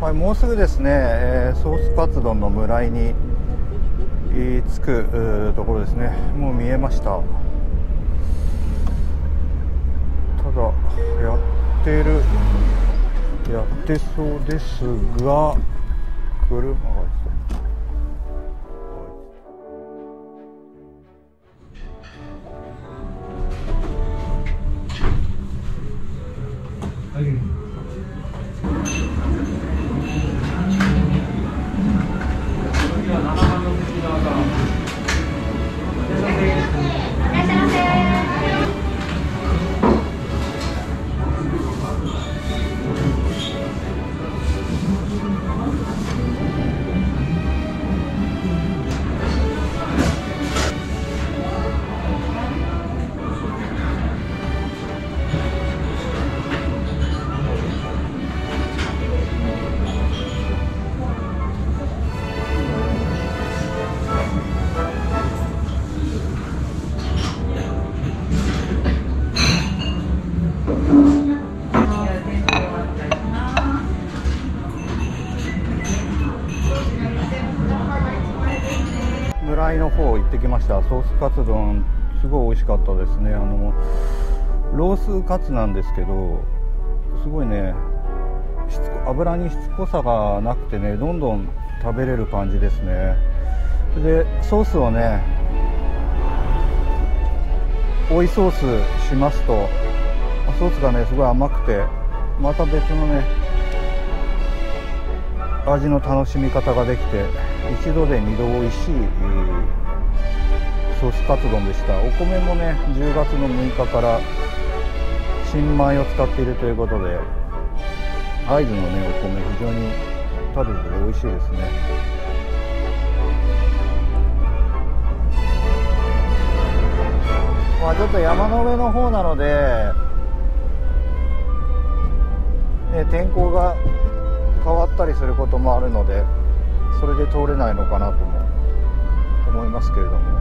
はい、もうすぐですね、ソースカツ丼の村井に着くところですね。もう見えました。ただやってそうですが、車が村井の方行ってきました。ソースカツ丼すごい美味しかったですね。ロースカツなんですけど、すごいね、油にしつこさがなくてね、どんどん食べれる感じですね。でソースをね、追いソースしますと、ソースがねすごい甘くて、また別のね味の楽しみ方ができて、一度で二度美味しいソースカツ丼でした。お米もね10月の6日から新米を使っているということで、会津のねお米非常に食べてて美味しいですね。まあちょっと山の上の方なので、ね、天候が変わったりすることもあるので、それで通れないのかなとも思いますけれども。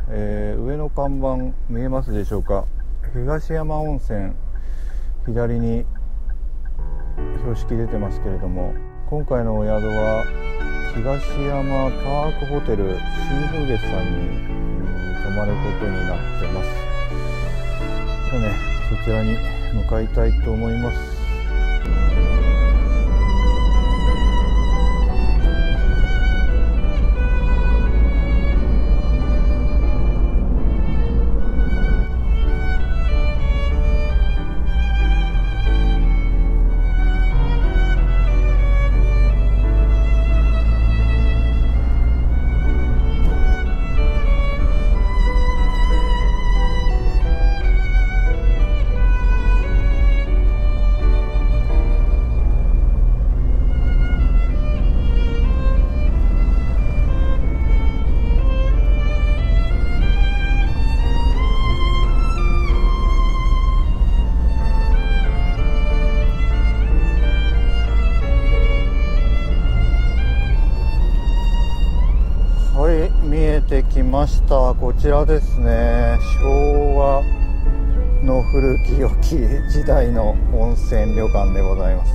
上の看板見えますでしょうか。東山温泉、左に標識出てますけれども、今回のお宿は東山パークホテル新風月さんに泊まることになってます。そちらに向かいたいと思います。見えてきました。こちらですね。昭和の古き良き時代の温泉旅館でございます。